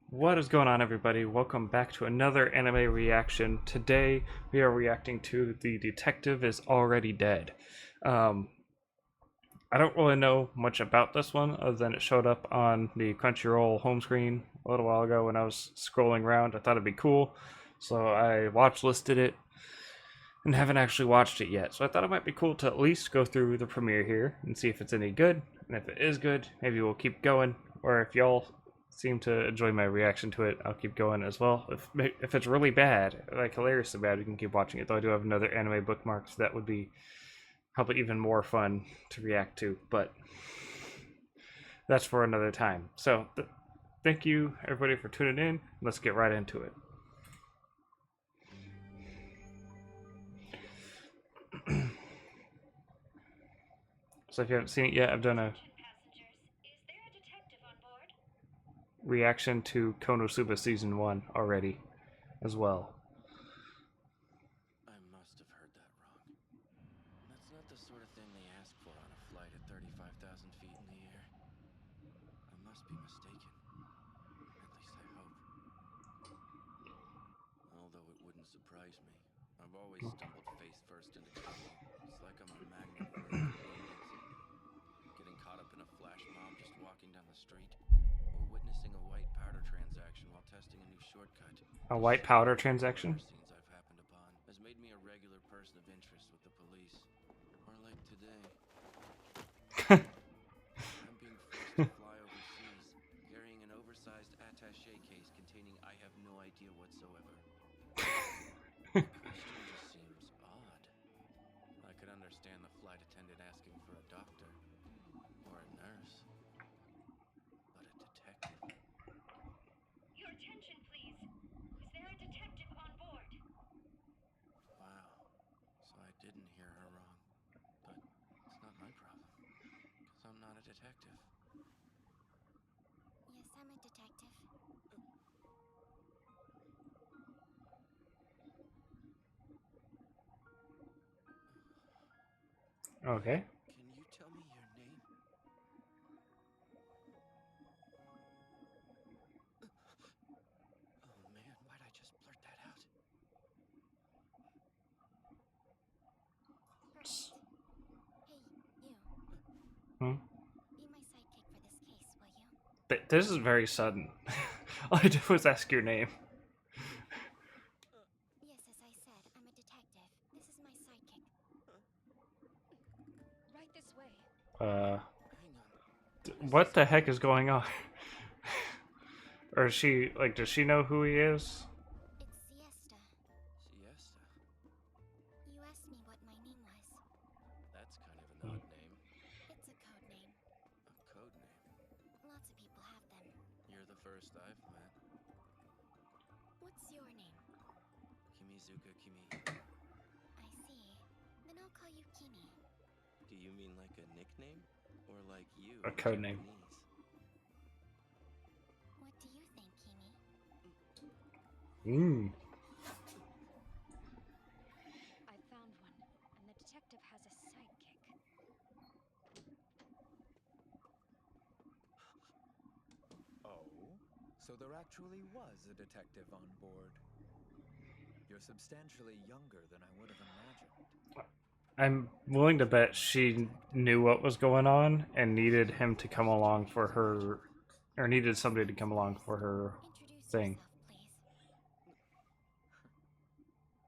What is going on, everybody? Welcome back to another anime reaction. Today we are reacting to The Detective is Already Dead. Um, I don't really know much about this one other than it showed up on the Crunchyroll home screen a little while ago when I was scrolling around. I thought it'd be cool, so I watch listed it and haven't actually watched it yet. So I thought it might be cool to at least go through the premiere here and see if it's any good. And if it is good, maybe we'll keep going. Or if y'all seem to enjoy my reaction to it, I'll keep going as well. If it's really bad, like hilariously bad, we can keep watching it. Though I do have another anime bookmark, so that would be probably even more fun to react to. But that's for another time. So thank you everybody for tuning in. Let's get right into it. So if you haven't seen it yet, I've done a reaction to Konosuba Season 1 already as well. I must have heard that wrong. That's not the sort of thing they ask for on a flight at 35,000 feet in the air. I must be mistaken. At least I hope. Although it wouldn't surprise me. I've always stumbled face first into trouble. It's like I'm a magnet for inconvenience. Getting caught up in a flash mob just walking down the street. Or witnessing a white powder transaction while testing a new shortcut. A The white sheer powder number of transaction? murder scenes I've happened upon has made me a regular person of interest with the police. Or like today, I'm being forced to fly overseas, carrying an oversized attaché case containing I have no idea whatsoever. The question just seems odd. I could understand the flight attendant asking for a doctor, or a nurse, but a detective? Your attention, please. Is there a detective on board? Wow, so I didn't hear her wrong. But it's not my problem, because I'm not a detective. Yes, I'm a detective. Okay. Can you tell me your name? Oh man, why'd I just blurt that out? Perfect. Hey, you. Hmm? Be my sidekick for this case, will you? This is very sudden. All I did was ask your name. Yes, as I said, I'm a detective. This is my sidekick. Right this way. Uh, Hang on. What is what this the heck about? is going on? Or is she, like, does she know who he is? It's Siesta. Siesta. You asked me what my name was. That's kind of an odd name. It's a code name. A code name. Lots of people have them. You're the first I've met. What's your name? Kimizuka Kimi. I see. Then I'll call you Kimi. Do you mean like a nickname? Or like you A in code name. Japanese? What do you think, Kimi? Mmm. I found one, and the detective has a sidekick. Oh? So there actually was a detective on board. You're substantially younger than I would have imagined. I'm willing to bet she knew what was going on and needed him to come along for her, or needed somebody to come along for her Introduce thing. yourself, please.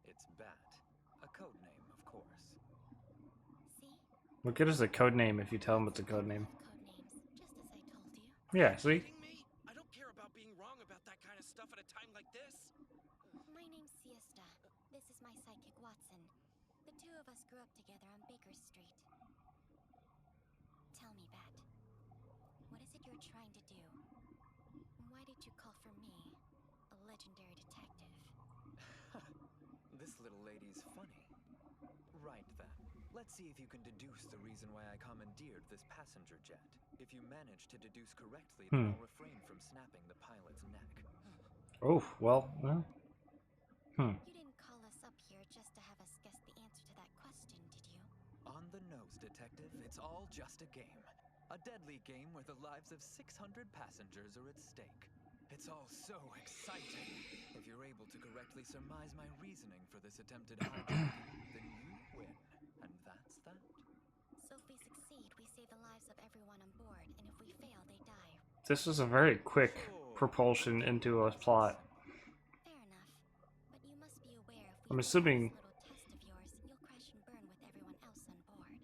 It's Bat. A code name, of course. See? What good is a code name if you tell him it's a Lots of code people name? have code names, just as I told you. Are Yeah, you see? kidding me? I don't care about being wrong about that kind of stuff at a time like this. My name's Siesta. This is my psychic Watson. The two of us grew up together on Baker Street. Tell me, Bat. What is it you're trying to do? Why did you call for me, a legendary detective? This little lady's funny. Right then. Let's see if you can deduce the reason why I commandeered this passenger jet. If you manage to deduce correctly, then I'll refrain from snapping the pilot's neck. Oh, well. You didn't call us up here just to have us guess the answer to that question, did you? On the nose, detective. It's all just a game. A deadly game where the lives of 600 passengers are at stake. It's all so exciting. If you're able to correctly surmise my reasoning for this attempted hijacking, then you win. And that's that. So if we succeed, we save the lives of everyone on board, and if we fail, they die. This was a very quick Sure. propulsion into a plot. Fair enough. But you must be aware if I'm we fail assuming- this little test of yours, you'll crash and burn with everyone else on board.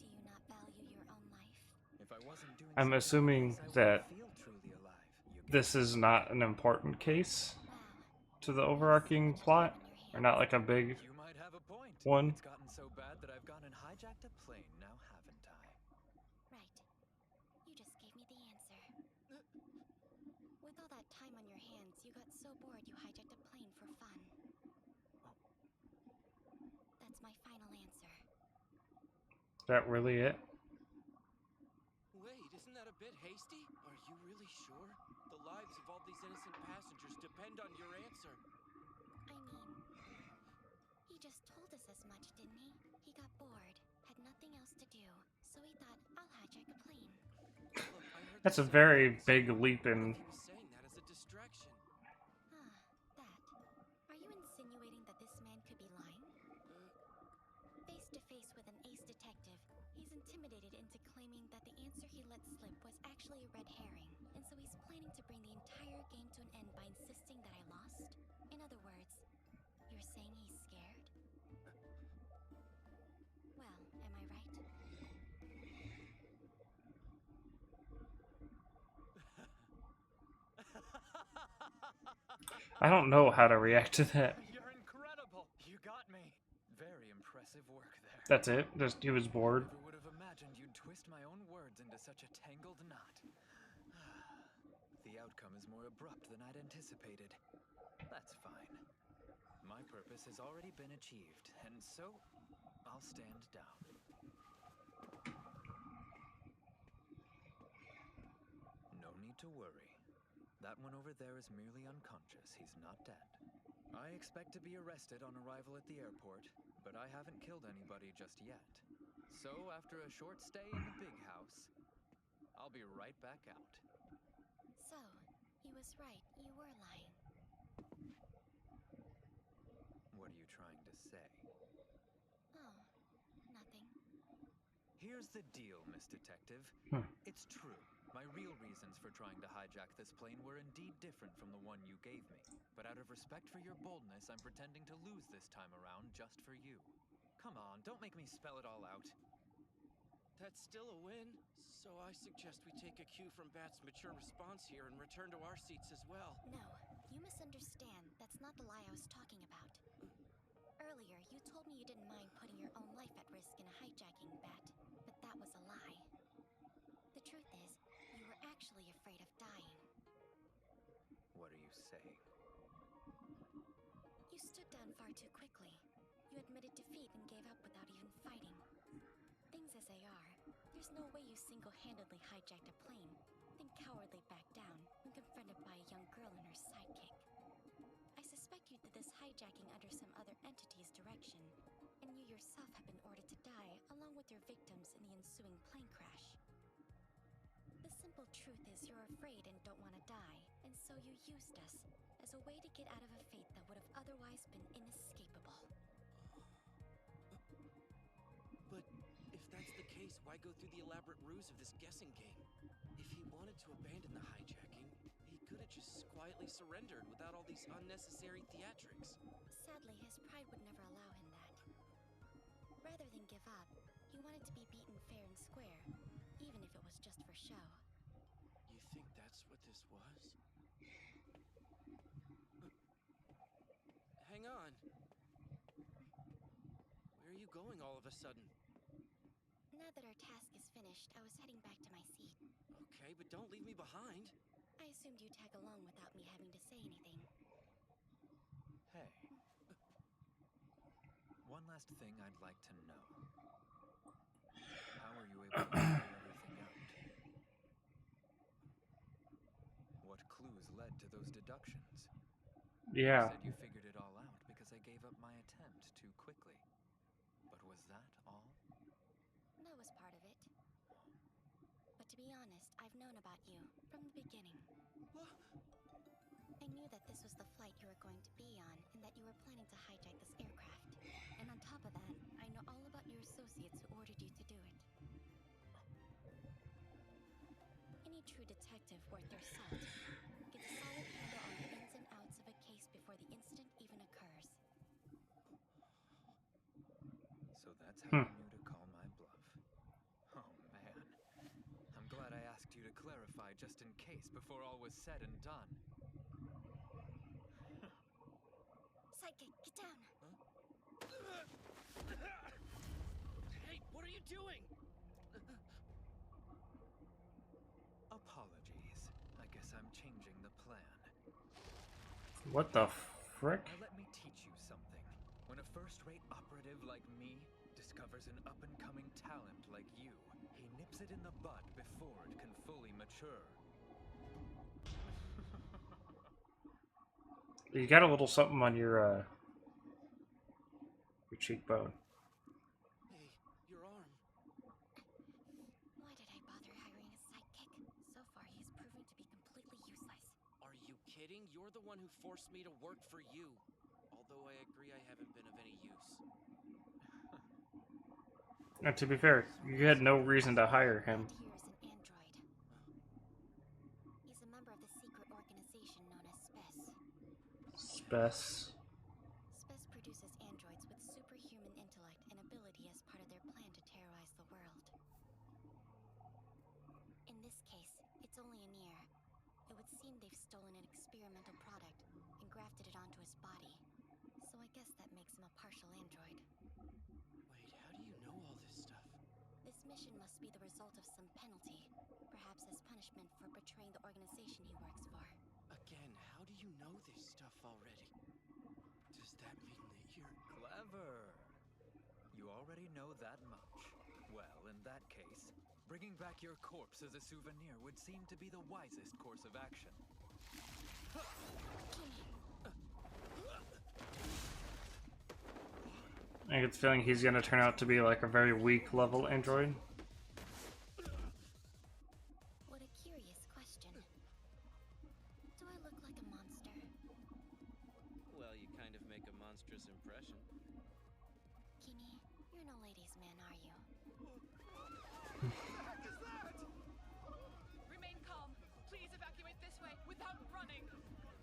Do you not value your own life? If I wasn't doing I'm something assuming like this, I that wouldn't feel truly alive. You get this is not an important case Wow. to the overarching plot, or not like a big You might have a point. one. It's gotten so bad that I've gone and hijacked a plane now, haven't I? Right. You just gave me the answer. With all that time on your hands, you got so bored you hijacked a plane for fun. That's my final answer. Is that really it? Wait, isn't that a bit hasty? Are you really sure? The lives of all these innocent passengers depend on your answer. I mean, he just told us as much, didn't he? He got bored, had nothing else to do, so he thought, I'll hijack a plane. Look, I heard That's a the same very things. big leap What in. if he was saying that as a distraction? That. Are you insinuating that this man could be lying? Face to face with an ace detective, he's intimidated into claiming that the answer he let slip was actually a red herring, and so he's planning to bring the entire game to an end by insisting that I lost? In other words, you're saying he's scared? Well, am I right? I don't know how to react to that. You're incredible. You got me. Very impressive work there. That's it? Just he was bored. Never would have imagined you'd twist my own words into such a tangled knot. The outcome is more abrupt than I'd anticipated. That's fine. My purpose has already been achieved, and so I'll stand down. No need to worry. That one over there is merely unconscious. He's not dead. I expect to be arrested on arrival at the airport, but I haven't killed anybody just yet. So after a short stay in the big house, I'll be right back out. So, he was right, you were lying. What are you trying to say? Oh, nothing. Here's the deal, Miss Detective. It's true. My real reasons for trying to hijack this plane were indeed different from the one you gave me. But out of respect for your boldness, I'm pretending to lose this time around just for you. Come on, don't make me spell it all out. That's still a win. So I suggest we take a cue from Bat's mature response here and return to our seats as well. No, you misunderstand. That's not the lie I was talking about. Earlier, you told me you didn't mind putting your own life at risk in a hijacking bet, but that was a lie. The truth is, you were actually afraid of dying. What are you saying? You stood down far too quickly. You admitted defeat and gave up without even fighting. Things as they are, there's no way you single-handedly hijacked a plane, then cowardly backed down when confronted by a young girl and her sidekick. I suspect you did this hijacking under some other entity's direction, and you yourself have been ordered to die along with your victims in the ensuing plane crash. The simple truth is you're afraid and don't want to die, and so you used us as a way to get out of a fate that would have otherwise been inescapable. But if that's the case, why go through the elaborate ruse of this guessing game? If he wanted to abandon the hijacking, he could have just quietly surrendered without all these unnecessary theatrics. Sadly, his pride would never allow him that. Rather than give up, he wanted to be beaten fair and square, even if it was just for show. You think that's what this was? Hang on. Where are you going all of a sudden? Now that our task is finished, I was heading back to my seat. Okay, but don't leave me behind. I assumed you'd tag along without me having to say anything. Hey. One last thing I'd like to know. How are you able to figure everything out? What clues led to those deductions? Yeah. You said you figured it all out because I gave up my attempt too quickly. But was that all? That was part of it. But to be honest, I've known about you from the beginning. this was the flight you were going to be on, and that you were planning to hijack this aircraft. And on top of that, I know all about your associates who ordered you to do it. Any true detective worth their salt gets a solid handle on the ins and outs of a case before the incident even occurs. So that's how you knew to call my bluff. Oh man. I'm glad I asked you to clarify just in case before all was said and done. Sidekick, get down! Hey, what are you doing? Apologies. I guess I'm changing the plan. What the frick? Now let me teach you something. When a first-rate operative like me discovers an up-and-coming talent like you, he nips it in the bud before it can fully mature. You got a little something on your cheekbone. Hey, your arm. Why did I bother hiring a sidekick? So far, he is proving to be completely useless. Are you kidding? You're the one who forced me to work for you. Although I agree I haven't been of any use. And to be fair, you had no reason to hire him. Here is an android. He's a member of the secret organization known as Spess. Spess produces androids with superhuman intellect and ability as part of their plan to terrorize the world. In this case, it's only an ear. It would seem they've stolen an experimental product and grafted it onto his body. So I guess that makes him a partial android. Wait, how do you know all this stuff? This mission must be the result of some penalty, perhaps as punishment for betraying the organization he works for. Again, how do you know this stuff already? Does that mean that you're... Clever. You already know that much. Well, in that case, bringing back your corpse as a souvenir would seem to be the wisest course of action. I get the feeling he's gonna turn out to be like a very weak level android. What a curious question. Do I look like a monster? Well, you kind of make a monstrous impression. Kimi, you're no ladies' man, are you? Remain calm. Please evacuate this way without running.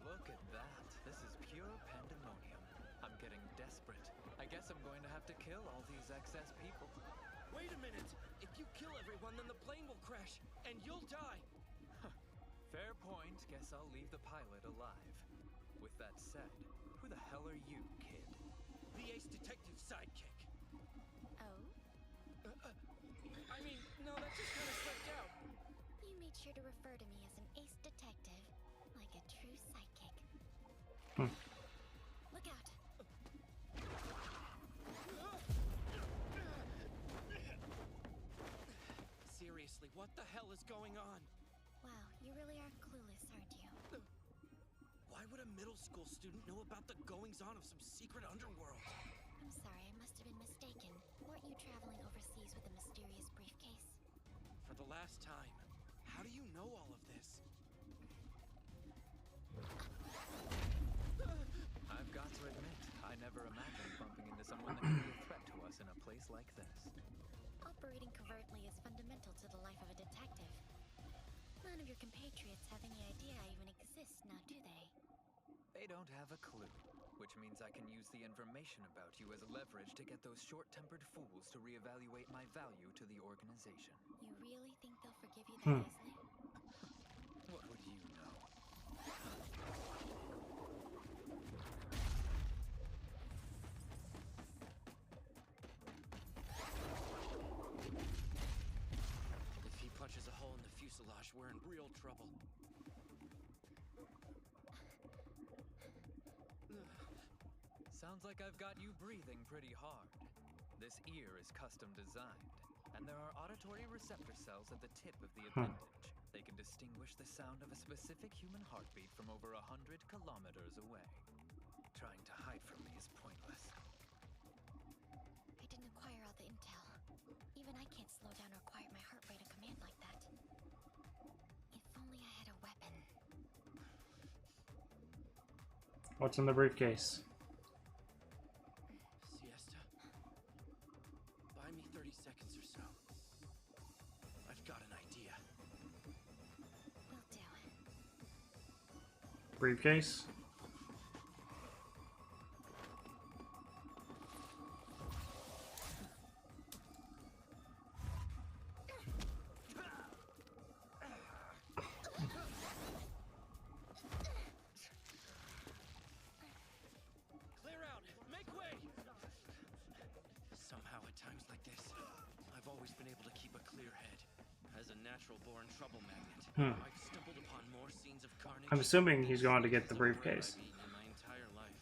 Look at that. This is pure pandemonium. I'm getting desperate. I guess I'm going to have to kill all these excess people. Wait a minute! If you kill everyone, then the plane will crash, and you'll die! Fair point. Guess I'll leave the pilot alive. With that said, who the hell are you, kid? The ace detective sidekick. Oh? I mean, no, that just kind of slipped out. You made sure to refer to me as an ace detective, like a true sidekick. Look out! Seriously, what the hell is going on? Wow, you really are clueless, aren't you? Why would a middle school student know about the goings-on of some secret underworld? I'm sorry, I must have been mistaken. Weren't you traveling overseas with a mysterious briefcase? For the last time, how do you know all of this? I've got to admit, I never imagined bumping into someone that could be a threat to us in a place like this. Operating covertly is fundamental to the life of a detective. None of your compatriots have any idea I even exist, now do they? They don't have a clue, which means I can use the information about you as leverage to get those short-tempered fools to reevaluate my value to the organization. You really think they'll forgive you that easily? What would you know? If he punches a hole in the fuselage, we're in real trouble. Sounds like I've got you breathing pretty hard. This ear is custom designed, and there are auditory receptor cells at the tip of the appendage. They can distinguish the sound of a specific human heartbeat from over 100 kilometers away. Trying to hide from me is pointless. I didn't acquire all the intel. Even I can't slow down or quiet my heart rate on command like that. If only I had a weapon. What's in the briefcase? Siesta? Buy me 30 seconds or so. I've got an idea. Will do. Briefcase? Clear out! Make way! Somehow at times like this, I've always been able to keep a clear head. As a natural-born trouble magnet, I've stumbled upon more scenes of carnage. I'm assuming he's going to get the than bread briefcase. I've eaten in my entire life.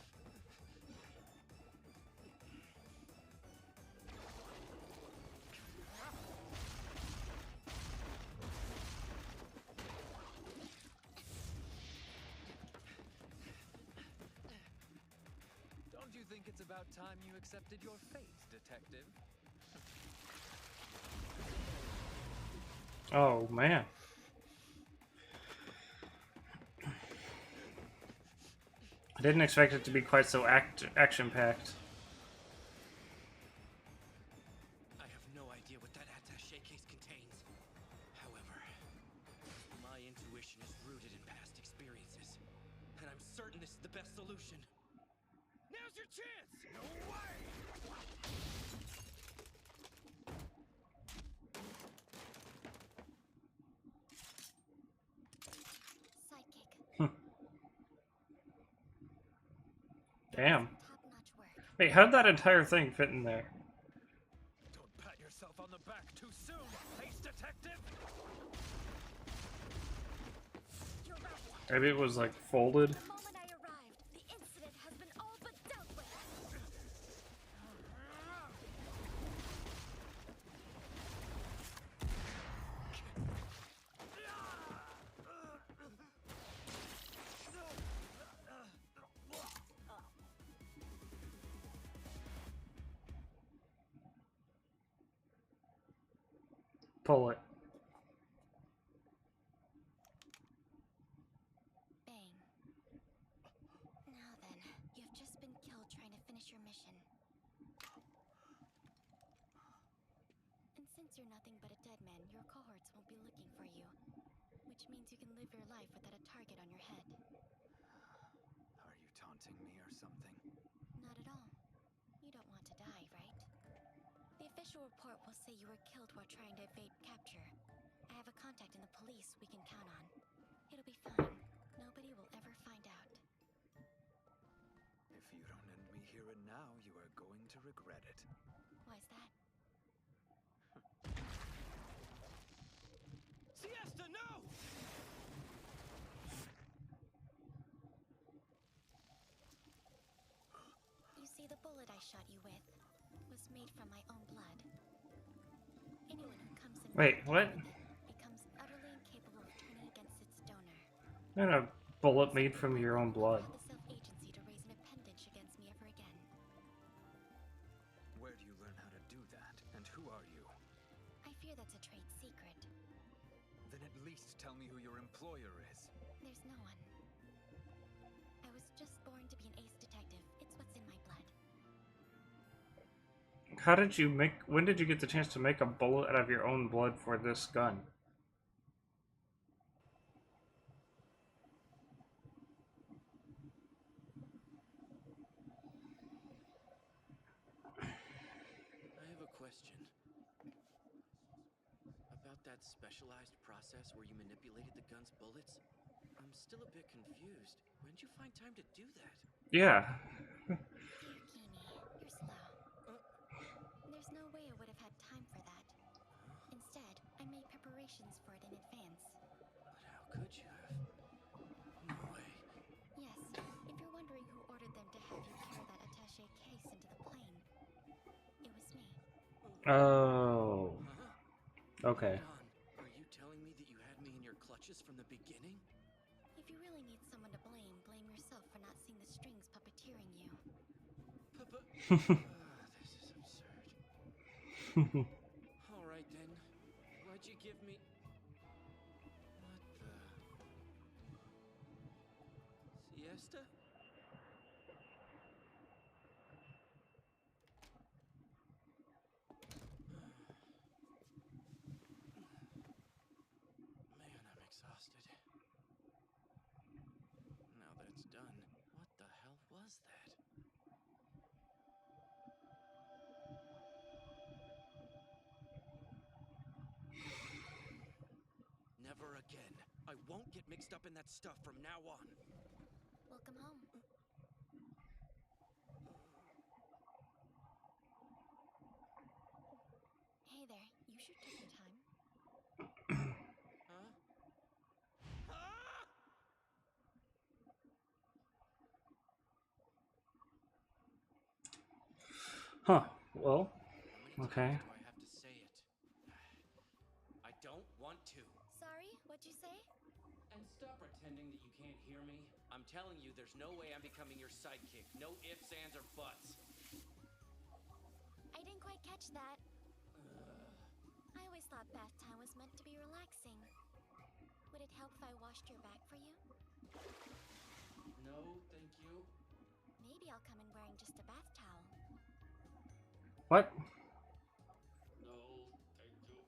Don't you think it's about time you accepted your fate, detective? Oh, man. I didn't expect it to be quite so action-packed. I have no idea what that attaché case contains. However, my intuition is rooted in past experiences, and I'm certain this is the best solution. Now's your chance! No way! Sidekick. Damn. Top-notch work. Wait, how'd that entire thing fit in there? Don't pat yourself on the back too soon, Ace Detective! You're right. Maybe it was like folded. The moment I arrived, the incident has been all but dealt with. Pull it. Bang. Now then, you've just been killed trying to finish your mission. And since you're nothing but a dead man, your cohorts won't be looking for you. Which means you can live your life without a target on your head. Are you taunting me or something? Not at all. You don't want to die, right? The official report will say you were killed while trying to evade capture. I have a contact in the police we can count on. It'll be fine. Nobody will ever find out. If you don't end me here and now, you are going to regret it. Why's that? Siesta, no! You see, the bullet I shot you with was made from my own blood. Anyone who comes in Wait, what? contact with it becomes utterly incapable of turning against its donor. Not a bullet made from your own blood. The self-agency to raise an appendage against me ever again. Where do you learn how to do that? And who are you? I fear that's a trade secret. Then at least tell me who your employer is. There's no one. I was just born to be an ace detective. It's what's in my blood. How did you make... When did you get the chance to make a bullet out of your own blood for this gun? I have a question. About that specialized process where you manipulated the gun's bullets? I'm still a bit confused. When'd you find time to do that? Yeah. Dear Keeney, you're slow. There's no way I would have had time for that. Instead, I made preparations for it in advance. But how could you have? No way. Yes, if you're wondering who ordered them to have you carry that attaché case into the plane, it was me. Oh. Huh? Okay. Hold on. Are you telling me that you had me in your clutches from the beginning? If you really need someone to blame, blame yourself for not seeing the strings puppeteering you. This is absurd. All right then. Why'd you give me? What the? Siesta? mixed up in that stuff from now on. Welcome home. Hey there, you sure took your time. Huh? Ah! Huh. Well, How many okay. times do I have to say it? I don't want to. Sorry, what'd you say? And stop pretending that you can't hear me. I'm telling you, there's no way I'm becoming your sidekick. No ifs, ands, or buts. I didn't quite catch that. I always thought bath time was meant to be relaxing. Would it help if I washed your back for you? No, thank you. Maybe I'll come in wearing just a bath towel. What? No, thank you.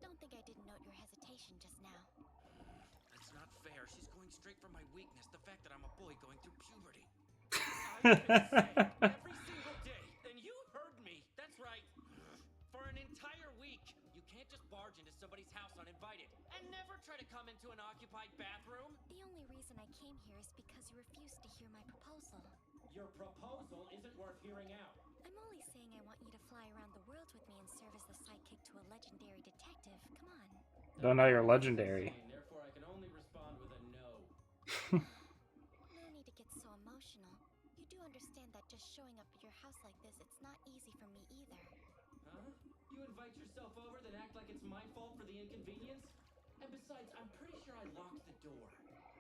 Don't think I didn't note your hesitation just now. That's not fair. She's going straight for my weakness, the fact that I'm a boy going through puberty. I've been saying every single day, and you heard me. That's right. For an entire week, you can't just barge into somebody's house uninvited and never try to come into an occupied bathroom. The only reason I came here is because you refused to hear my proposal. Your proposal isn't worth hearing out. I'm only saying I want you to fly around the world with me and serve as the sidekick to a legendary detective. Come on. Don't know you're legendary. Therefore, I can only respond with a no. No need to get so emotional. You do understand that just showing up at your house like this, it's not easy for me either. Huh? You invite yourself over, then act like it's my fault for the inconvenience? And besides, I'm pretty sure I locked the door.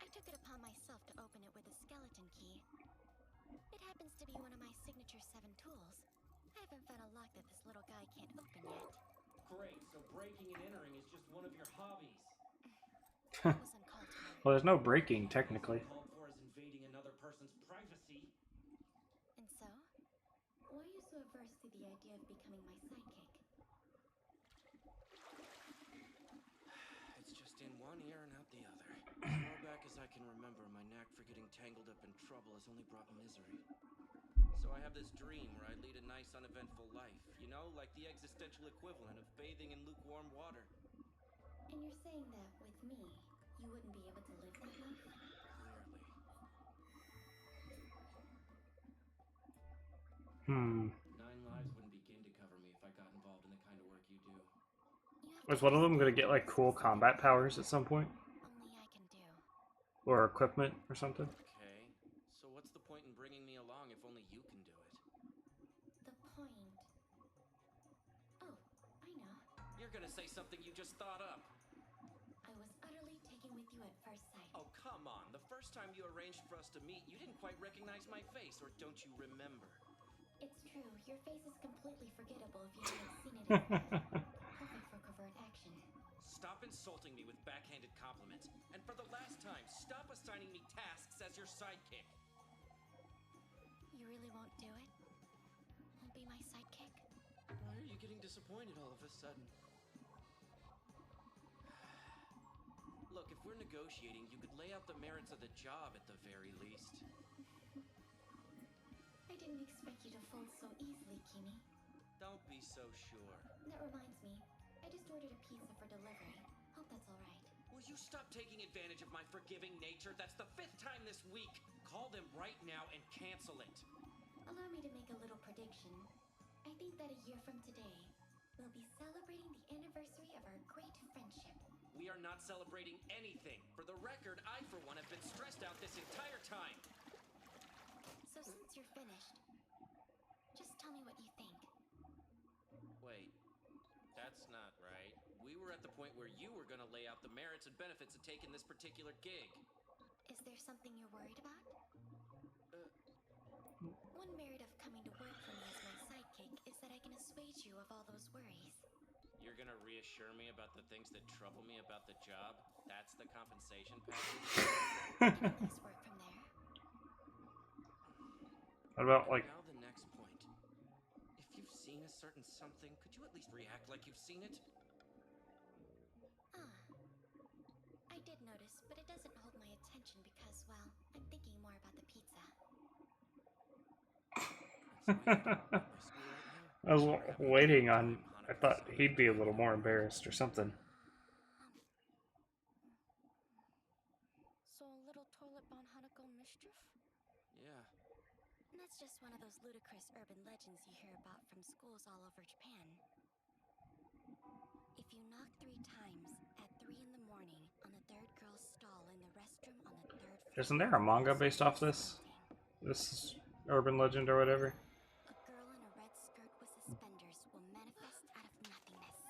I took it upon myself to open it with a skeleton key. It happens to be one of my signature 7 tools. I haven't found a lock that this little guy can't open yet. Great, so breaking and entering is just one of your hobbies. It was uncalled for. Well, there's no breaking, technically. Called for is invading another person's privacy. And so? Why are you so averse to the idea of becoming my sidekick? It's just in one ear and out the other. As far back as I can remember, my knack for getting tangled up in trouble has only brought misery. So I have this dream where I lead a nice, uneventful life. You know, like the existential equivalent of bathing in lukewarm water. And you're saying that with me, you wouldn't be able to live that life? Clearly. 9 lives wouldn't begin to cover me if I got involved in the kind of work you do. Is one of them gonna get like cool combat powers at some point? Only I can do. Or equipment or something? Okay, so what's the point in bringing me along if only you can do it? The point... Oh, I know. You're gonna say something you just thought up. I was utterly taken with you at first sight. Oh, come on. The first time you arranged for us to meet, you didn't quite recognize my face, or don't you remember? It's true, your face is completely forgettable if you haven't seen it in life. Perfect for covert action. Stop insulting me with backhanded compliments. And for the last time, stop assigning me tasks as your sidekick. You really won't do it? Won't be my sidekick? Why are you getting disappointed all of a sudden? Look, if we're negotiating, you could lay out the merits of the job at the very least. I didn't expect you to fold so easily, Kimi. Don't be so sure. That reminds me, I just ordered a pizza for delivery. Hope that's alright. Will you stop taking advantage of my forgiving nature? That's the 5th time this week. Call them right now and cancel it. Allow me to make a little prediction. I think that a year from today, we'll be celebrating the anniversary of our great friendship. We are not celebrating anything. For the record, I, for one, have been stressed out this entire time. So since you're finished, just tell me what you think. Wait, that's not right. We were at the point where you were gonna lay out the merits and benefits of taking this particular gig. Is there something you're worried about? One merit of coming to work for me as my sidekick is that I can assuage you of all those worries. You're gonna reassure me about the things that trouble me about the job? That's the compensation package? I can at least work from there. What about like... Now the next point. If you've seen a certain something, could you at least react like you've seen it? I did notice, but it doesn't hold my attention because, well, I'm thinking more about the pizza. I was waiting on... I thought he'd be a little more embarrassed or something. toilet-bound Hanako mischief? Yeah. That's just one of those ludicrous urban legends you hear about from schools all over Japan. If you knock 3 times at 3 in the morning on the third girl's stall in the restroom on the 3rd floor, Isn't there a manga based off this? This urban legend or whatever? a girl in a red skirt with suspenders will manifest out of nothingness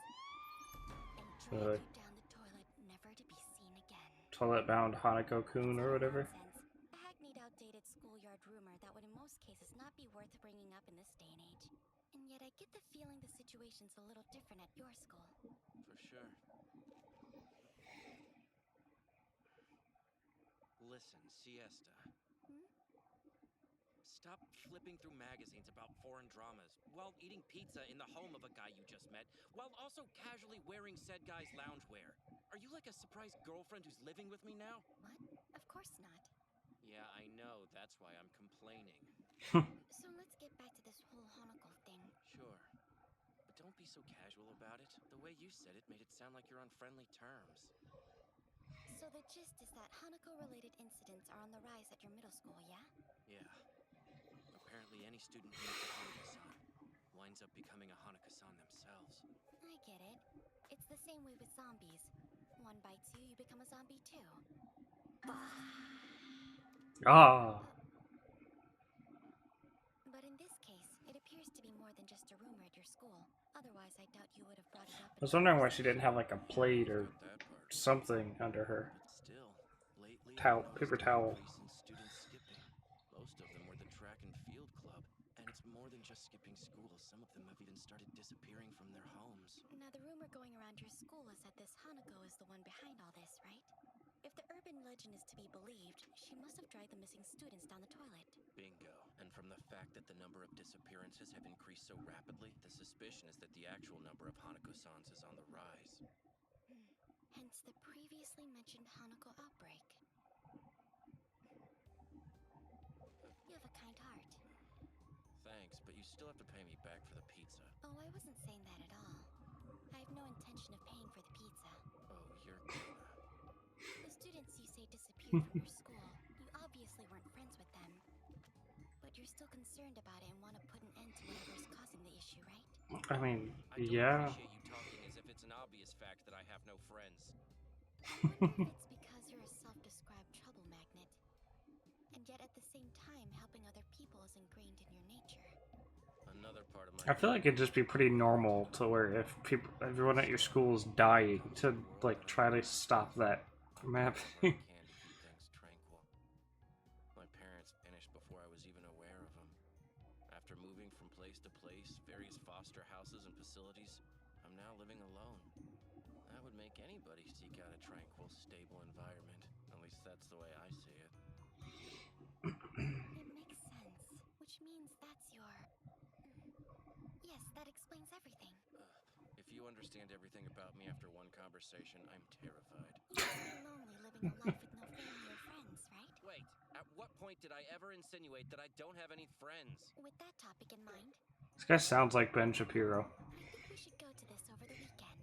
and drag you down the toilet, never to be seen again. Toilet bound Hanako-kun or whatever. Nonsense. A hackneyed, outdated schoolyard rumor that would in most cases not be worth bringing up in this day and age. And yet I get the feeling the situation's a little different at your school. For sure. Listen, Siesta. Stop flipping through magazines about foreign dramas while eating pizza in the home of a guy you just met, while also casually wearing said guy's loungewear. Are you like a surprise girlfriend who's living with me now? What? Of course not. Yeah, I know. That's why I'm complaining. So let's get back to this whole Hanako thing. Sure. But don't be so casual about it. The way you said it made it sound like you're on friendly terms. So the gist is that Hanako-related incidents are on the rise at your middle school, yeah? Yeah. Apparently any student who meets a Hanukkah-san winds up becoming a Hanukkah-san themselves. I get it. It's the same way with zombies. One bites you, you become a zombie too. Ah. But in this case, it appears to be more than just a rumor at your school. Otherwise, I doubt you would have brought it up. I was wondering why she didn't have like a plate or Got that part. something under her. But still, lately Towel, I've paper noticed towel. an increase in students skipping. Most of them were the track and field club. And it's more than just skipping school. Some of them have even started disappearing from their homes. Now, the rumor going around your school is that this Hanako is the one behind all this, right? If the urban legend is to be believed, she must have dragged the missing students down the toilet. Bingo. And from the fact that the number of disappearances have increased so rapidly, the suspicion is that the actual number of Hanako-sans is on the rise. Hence the previously mentioned Hanako outbreak. You have a kind heart. Thanks, but you still have to pay me back for the pizza. Oh, I wasn't saying that at all. I have no intention of paying for the pizza. Oh, you're gonna... The students you say disappeared from your school, you obviously weren't friends with them. But you're still concerned about it and want to put an end to whatever's causing the issue, right? I mean, I don't yeah. appreciate you talking as if it's an obvious fact that I have no friends. I wonder if it's because you're a self-described trouble magnet. And yet at the same time, helping other people is ingrained in your nature. Another part of my... I feel like it'd just be pretty normal to where if everyone at your school is dying, to like try to stop that from happening. Can to keep things tranquil. My parents vanished before I was even aware of them. After moving from place to place, various foster houses and facilities, I'm now living alone. That would make anybody seek out a tranquil, stable environment. At least that's the way I see it. It makes sense. Which means that's your... Yes, that explains everything. If you understand everything about me after one conversation, I'm terrified. You must be lonely living a life with no family or friends, right? Wait, at what point did I ever insinuate that I don't have any friends? With that topic in mind, This guy sounds like Ben Shapiro. I think we should go to this over the weekend.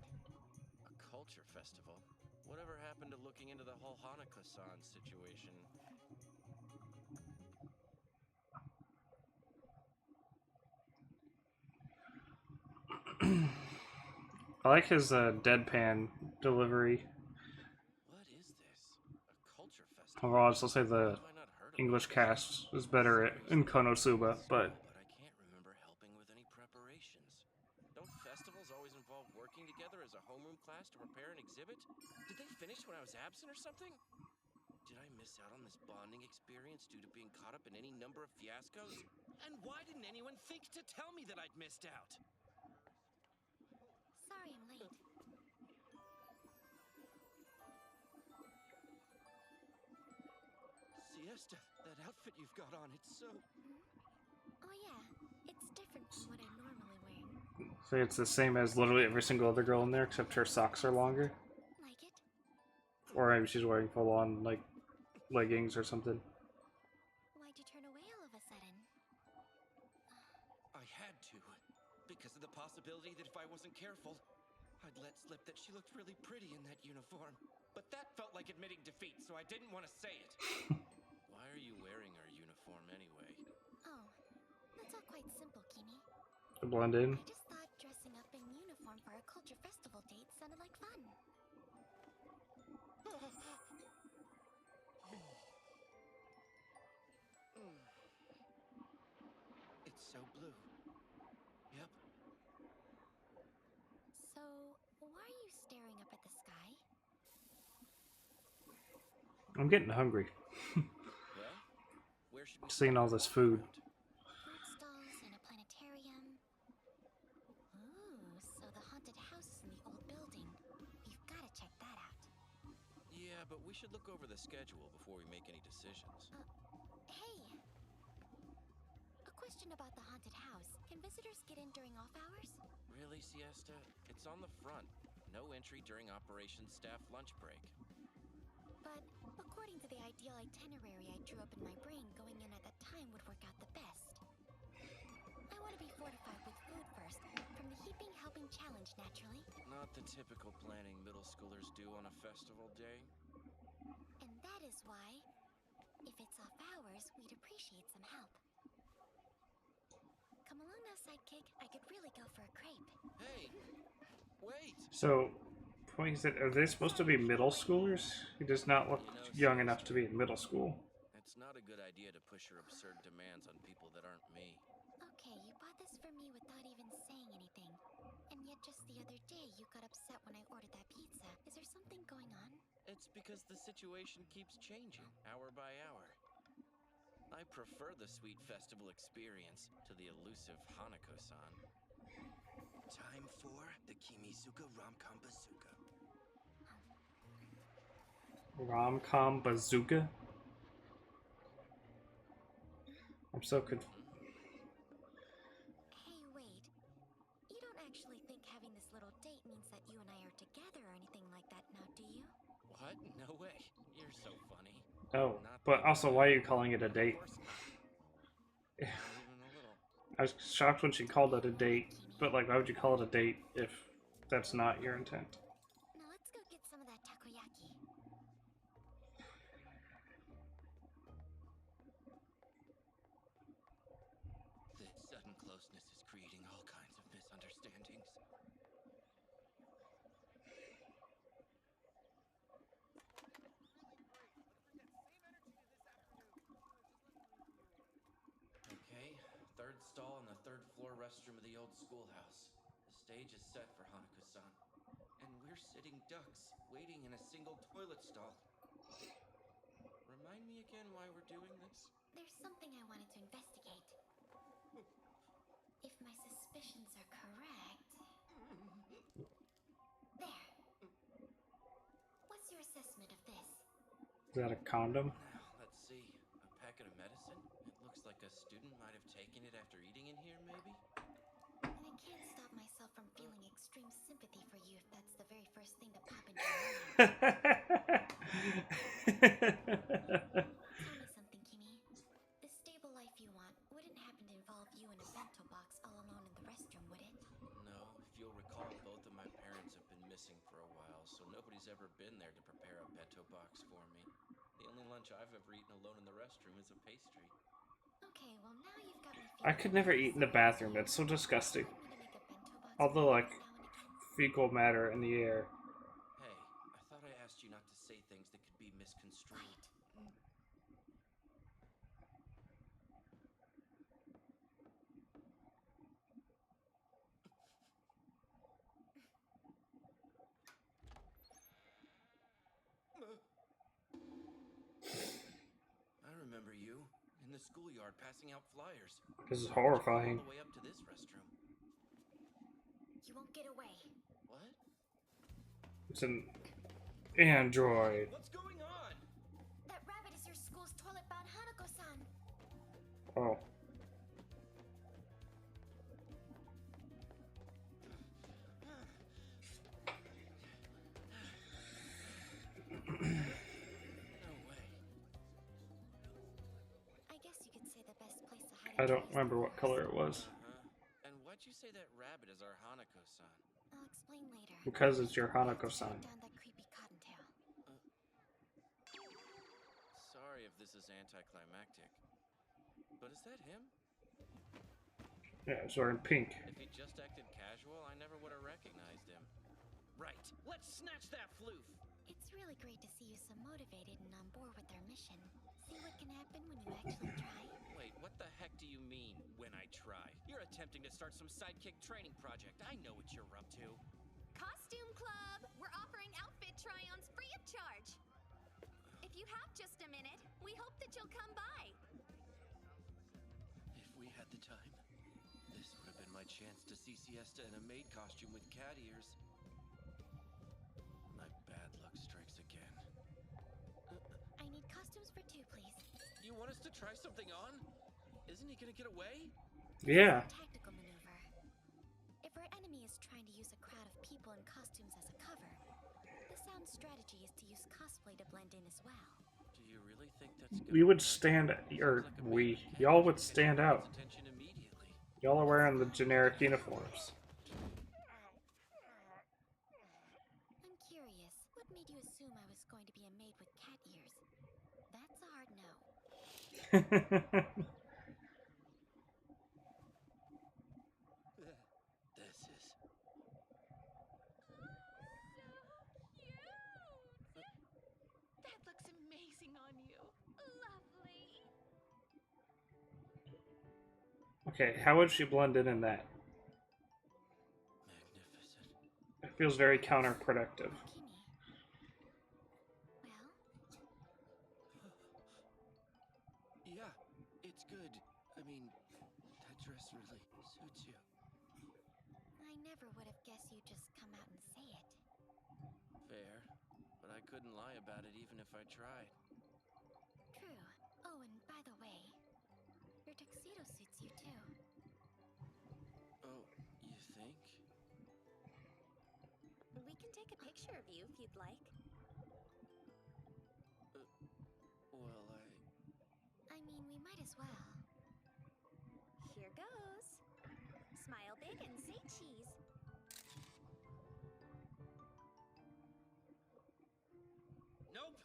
A culture festival? Whatever happened to looking into the whole Hanukkah-san situation? I like his deadpan delivery. What is this? A culture festival? Overall, I'll still say the Have I not heard of English this? cast is better in Konosuba, but I can't remember helping with any preparations. Don't festivals always involve working together as a homeroom class to prepare an exhibit? Did they finish when I was absent or something? Did I miss out on this bonding experience due to being caught up in any number of fiascos? And why didn't anyone think to tell me that I'd missed out? Sorry I'm late. Siesta, that outfit you've got on, it's so... Oh yeah, it's different from what I normally wear. so it's the same as literally every single other girl in there, except her socks are longer. Like it? Or maybe she's wearing full-on, like, leggings or something. Why'd you turn away all of a sudden? I had to, because of the possibility that if I wasn't careful, I'd let slip that she looked really pretty in that uniform, but that felt like admitting defeat, so I didn't want to say it. Why are you wearing her uniform anyway? Oh, that's all quite simple, Kimi. To blend in. I just thought dressing up in uniform for a culture festival date sounded like fun. It's so blue. Yep. So, why are you staring up at the sky? I'm getting hungry. Well, where should we Seeing start all our this walk food. around? Food stalls and a planetarium. Ooh, so the haunted house is in the old building. We've got to check that out. Yeah, but we should look over the schedule before we make any decisions. Hey! A question about the haunted house. Can visitors get in during off hours? Really, Siesta? It's on the front. No entry during Operation Staff lunch break. But according to the ideal itinerary I drew up in my brain, going in at that time would work out the best. I want to be fortified with food first, from the Heaping Helping Challenge, naturally. Not the typical planning middle schoolers do on a festival day. And that is why, if it's off hours, we'd appreciate some help. Come along now, sidekick. I could really go for a crepe. Hey! Wait! So, point is that, are they supposed to be middle schoolers? He does not look young enough to be in middle school. It's not a good idea to push your absurd demands on people that aren't me. Okay, you bought this for me without even saying anything. And yet just the other day, you got upset when I ordered that pizza. Is there something going on? It's because the situation keeps changing, hour by hour. I prefer the sweet festival experience to the elusive Hanako-san. Time for the Kimisuka Rom-Com Bazooka. Rom-com bazooka? I'm so confused. Hey, wait. You don't actually think having this little date means that you and I are together or anything like that now, do you? What? No way. You're so funny. Oh, Not but that also, way. why are you calling it a Of date? course not. Not even a little. I was shocked when she called it a date, but like, why would you call it a date if that's not your intent? Now let's go get some of that takoyaki. This sudden closeness is creating all kinds of misunderstandings. Okay, third stall in the third floor restroom of the old schoolhouse. The stage is set for Hanako-san. And we're sitting ducks, waiting in a single toilet stall. Remind me again why we're doing this? There's something I wanted to investigate. If my suspicions are correct... There. What's your assessment of this? Is that a condom? Now, let's see. A packet of medicine? It looks like a student might have taken it after eating in here, maybe? And I can't stop myself from feeling extreme sympathy for you if that's the very first thing to pop into your mind. Tell me something, Kimi. The stable life you want wouldn't happen to involve you in a bento box all alone in the restroom, would it? No, if you'll recall, both of my parents have been missing for a while, so nobody's ever been there to prepare a bento box for me. The only lunch I've ever eaten alone in the restroom is a pastry. Okay, well now you've got me I feeling could never really eat in the bathroom. That's so disgusting. Want me to make a bento box All the for you like now and again? fecal matter in the air. Hey, I thought I asked you not to say things that could be misconstrued. Right. I remember you in the schoolyard passing out flyers. This is How'd you get horrifying. all the way up to this restroom. You won't get away. What? It's an android. What's going on? That rabbit is your school's toilet-bound Hanako-san. Oh. No way. I guess you could say the best place to hide I a don't toy is remember the what color it was. And why'd you say that rabbit is our Hanako-san? I'll explain later. Because it's your Hanako-san. Down that creepy cottontail. Sorry if this is anticlimactic, but is that him? Yeah, it's wearing pink. If he just acted casual, I never would have recognized him. Right, let's snatch that floof! It's really great to see you so motivated and on board with our mission. See what can happen when you actually try? Wait, what the heck do you mean, when I try? You're attempting to start some sidekick training project. I know what you're up to. Costume Club! We're offering outfit try-ons free of charge. If you have just a minute, we hope that you'll come by. If we had the time, this would have been my chance to see Siesta in a maid costume with cat ears. My bad luck strikes again. I need costumes for two, please. You want us to try something on? Isn't he gonna get away? Yeah. Tactical maneuver. If our enemy is trying to use a crowd of people in costumes as a cover, the sound strategy is to use cosplay to blend in as well. Do you really think that's We would stand, or y'all would stand out. attention immediately? Y'all are wearing the generic uniforms. I'm curious, what made you assume I was going to be a maid with cat ears? That's a hard no. This is... That looks amazing on you. Lovely. Okay, how would she blend in that? magnificent. It feels very counterproductive. Kimmy. Well, Yeah, it's good. I mean, that dress really suits you. I never would have guessed you'd just come out and say it. Fair, but I couldn't lie about it even if I tried. True. Oh, and by the way, your tuxedo suits you too. Oh, you think? We can take a picture of you if you'd like. Well, I mean, we might as well. Here goes. Smile big and say cheese. Nope!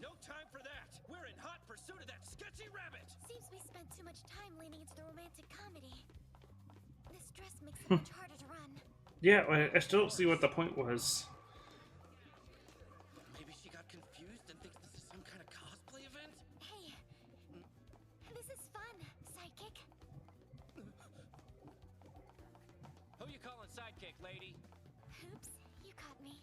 No time for that! We're in hot pursuit of that sketchy rabbit! Seems we spent too much time leaning into the romantic comedy. This dress makes it much harder to run. Yeah, I still don't see what the point was. Maybe she got confused and thinks this is some kind of cosplay event? Hey, this is fun, sidekick. Who you calling sidekick, lady? Oops, you caught me.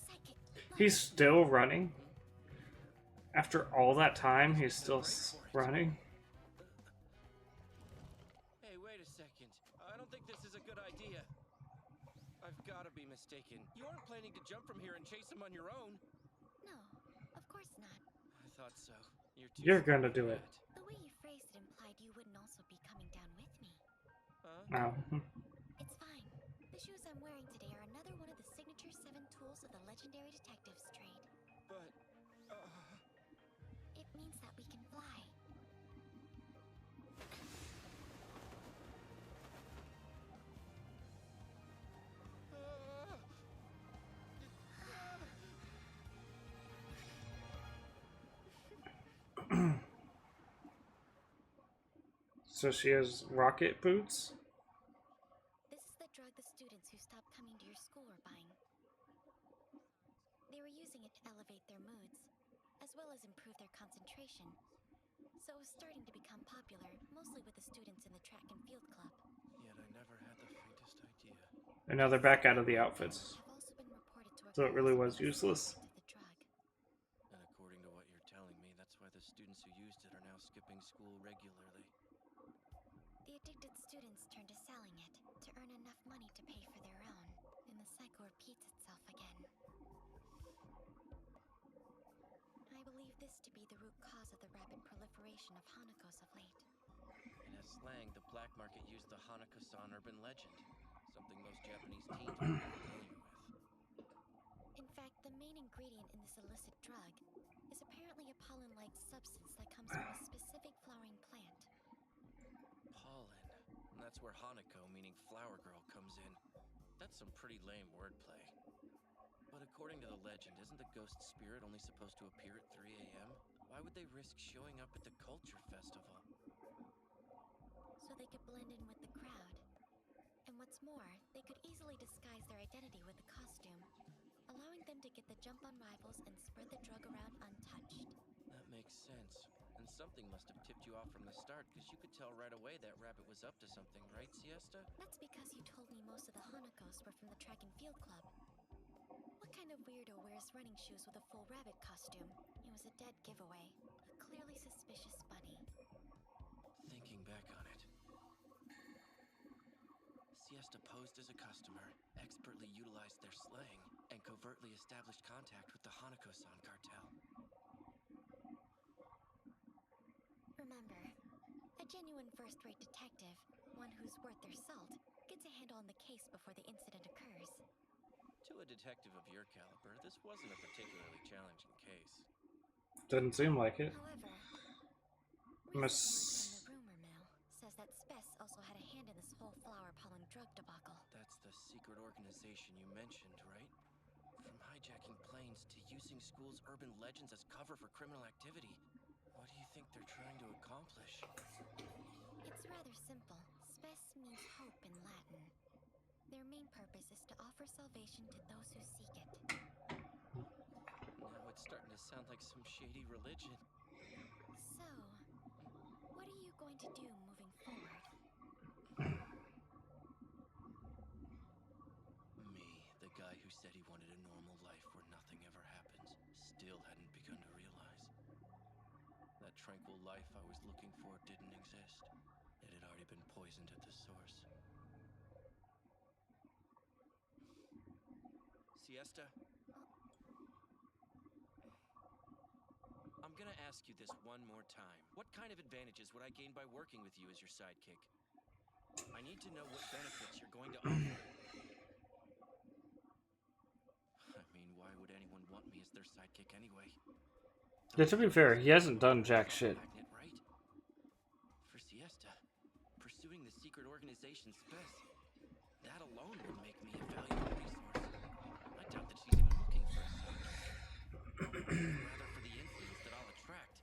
Sidekick. He's still running? After all that time, he's still running? Hey, wait a second. I don't think this is a good idea. I've gotta be mistaken. You aren't planning to jump from here and chase him on your own? No, of course not. I thought so. You're gonna do it. The way you phrased it implied you wouldn't also be coming down with me. Huh? Oh. It's fine. The shoes I'm wearing today are another one of the signature 7 tools of the legendary detectives trade. But, It means that we can fly. So she has rocket boots? This is the drug the students who stopped coming to your school were buying. They were using it to elevate their moods, as well as improve their concentration. So it was starting to become popular, mostly with the students in the track and field club. yet I never had the faintest idea. And now they're back out of the outfits. Have also been reported to So it really was occur as a useless? side effect of the drug. And according to what you're telling me, that's why the students who used it are now skipping school regularly. The addicted students turn to selling it to earn enough money to pay for their own, and the cycle repeats itself again. I believe this to be the root cause of the rapid proliferation of Hanakos of late. In a slang, the black market used the Hanako-san urban legend, something most Japanese teens would be familiar with. In fact, the main ingredient in this illicit drug is apparently a pollen-like substance that comes from a specific flowering plant. Pollen. And that's where Hanako, meaning flower girl, comes in. That's some pretty lame wordplay. But according to the legend, isn't the ghost spirit only supposed to appear at 3 a.m.? Why would they risk showing up at the culture festival? So they could blend in with the crowd. And what's more, they could easily disguise their identity with a costume, allowing them to get the jump on rivals and spread the drug around untouched. That makes sense. And something must have tipped you off from the start, because you could tell right away that rabbit was up to something, right, Siesta? That's because you told me most of the Hanakos were from the track and field club. What kind of weirdo wears running shoes with a full rabbit costume? It was a dead giveaway. A clearly suspicious bunny. Thinking back on it, Siesta posed as a customer, expertly utilized their slang, and covertly established contact with the Hanako-san cartel. Remember, a genuine first-rate detective, one who's worth their salt, gets a handle on the case before the incident occurs. To a detective of your caliber, this wasn't a particularly challenging case. Doesn't seem like it. However, recent word Miss. from the rumor mill says that Spess also had a hand in this whole flower pollen drug debacle. That's the secret organization you mentioned, right? From hijacking planes to using schools' urban legends as cover for criminal activity. What do you think they're trying to accomplish? It's rather simple. Spess means hope in Latin. Their main purpose is to offer salvation to those who seek it. Now it's starting to sound like some shady religion. So, what are you going to do moving forward? Me, the guy who said he wanted a normal life where nothing ever happens, still hadn't begun to realize. That tranquil life I was looking for didn't exist. It had already been poisoned at the source. Siesta? I'm gonna ask you this one more time. What kind of advantages would I gain by working with you as your sidekick? I need to know what benefits you're going to offer. I mean, why would anyone want me as their sidekick anyway? Yeah, to be fair, he hasn't done jack shit. Magnet, right? For Siesta, pursuing the secret organization Spess, that alone would make me a valuable resource. I doubt that she's even looking for a sidekick. Rather for the influence that I'll attract.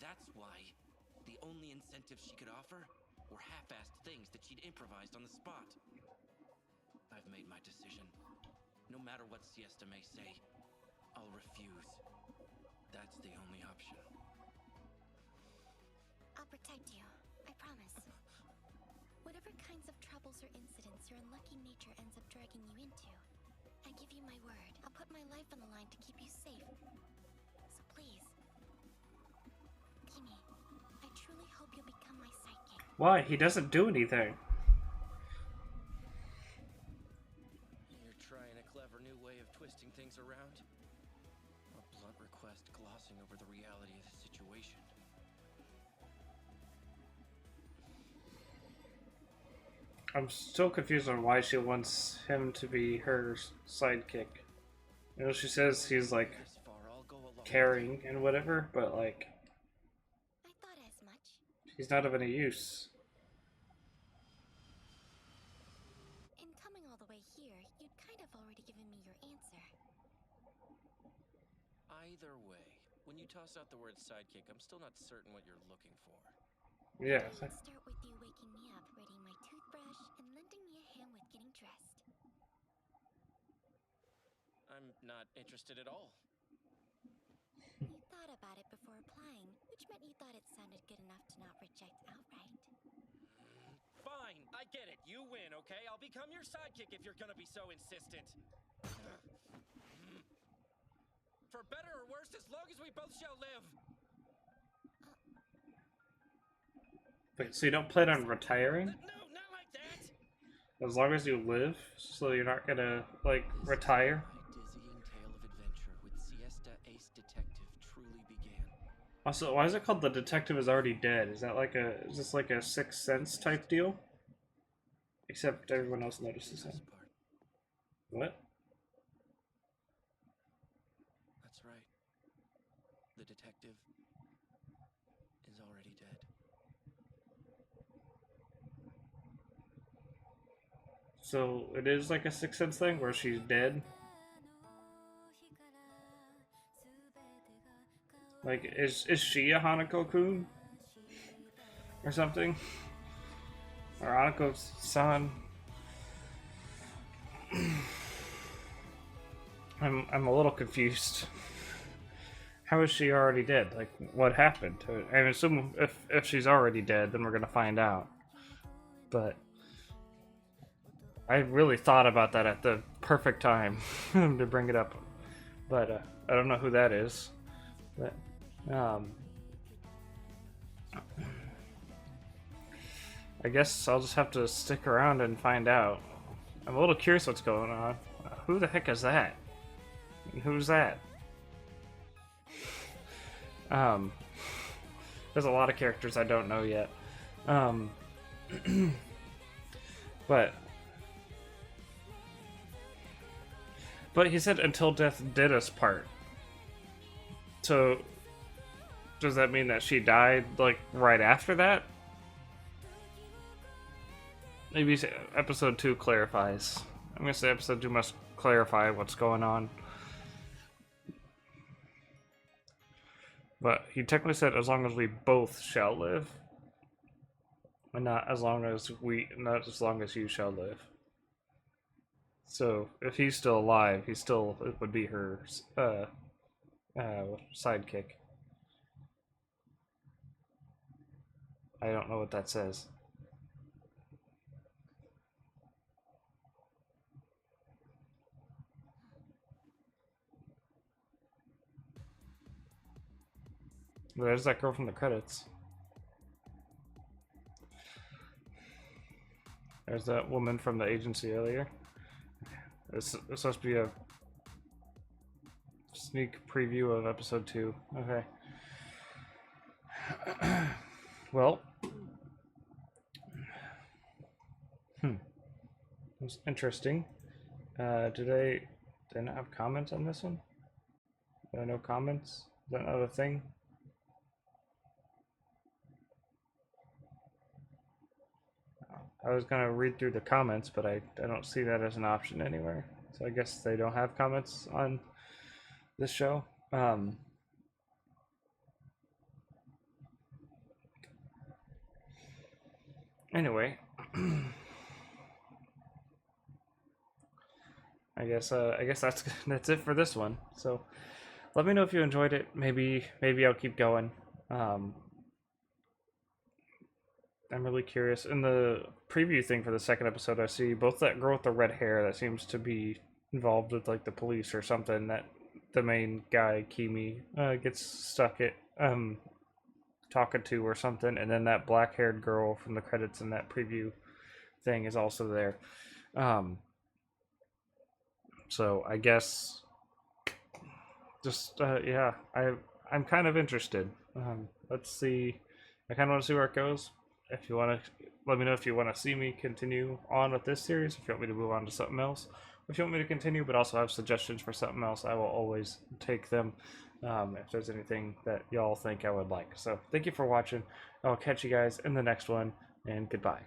That's why the only incentives she could offer were half-assed things that she'd improvised on the spot. I've made my decision. No matter what Siesta may say, I'll refuse. That's the only option. I'll protect you. I promise. Whatever kinds of troubles or incidents your unlucky nature ends up dragging you into, I give you my word. I'll put my life on the line to keep you safe. So please, Timmy, I truly hope you'll become my sidekick. Why? He doesn't do anything. You're trying a clever new way of twisting things around? A blunt request glossing over the reality of the situation. I'm still confused on why she wants him to be her sidekick. You know, she says he's like This far, I'll go along. caring and whatever, but like I thought as much. he's not of any use. In coming all the way here, you'd kind of already given me your answer. Either way, when you toss out the word sidekick, I'm still not certain what you're looking for. Yeah. Let's start with you waking me up, readying my toothbrush, and lending me a hand with getting dressed. I'm not interested at all. You thought about it before applying, which meant you thought it sounded good enough to not reject outright. Fine, I get it. You win, okay? I'll become your sidekick if you're gonna be so insistent. For better or worse, as long as we both shall live. Wait, so you don't plan on retiring? No, not like that. As long as you live? So you're not gonna, like, retire? My dizzying tale of adventure with Siesta Ace Detective truly began. Also, why is it called The Detective Is Already Dead? Is that like a, is this like a Sixth Sense type deal? Except everyone else notices him. Part. What? That's right. The detective is already dead. So it is like a Sixth Sense thing where she's dead. Like, is she a Hanako-kun or something? Or Hanako's son? I'm a little confused. How is she already dead? Like, what happened? I assume if she's already dead, then we're gonna find out. But I really thought about that at the perfect time to bring it up. But I don't know who that is. But I guess I'll just have to stick around and find out. I'm a little curious what's going on. Who the heck is that? Who's that? There's a lot of characters I don't know yet. But he said until death did us part. So does that mean that she died like right after that? Maybe episode 2 clarifies. I'm gonna say episode 2 must clarify what's going on. But he technically said as long as we both shall live. And not as long as you shall live. So if he's still alive, it would be her sidekick. I don't know what that says. There's that girl from the credits. There's that woman from the agency earlier. It's supposed to be a sneak preview of episode 2. Okay. Well. It was interesting. Did I not have comments on this one? No comments? Is that not a thing? I was gonna read through the comments, but I don't see that as an option anywhere. So I guess they don't have comments on this show. Anyway, I guess that's it for this one. So let me know if you enjoyed it. Maybe I'll keep going. I'm really curious. In the preview thing for the second episode, I see both that girl with the red hair that seems to be involved with like the police or something, that the main guy, Kimi, gets stuck at talking to or something, and then that black-haired girl from the credits in that preview thing is also there. So I guess just yeah, I'm kind of interested. Let's see. I kind of want to see where it goes. If you want to, let me know if you want to see me continue on with this series, if you want me to move on to something else, or if you want me to continue but also have suggestions for something else, I will always take them if there's anything that y'all think I would like. So thank you for watching. I'll catch you guys in the next one, and goodbye.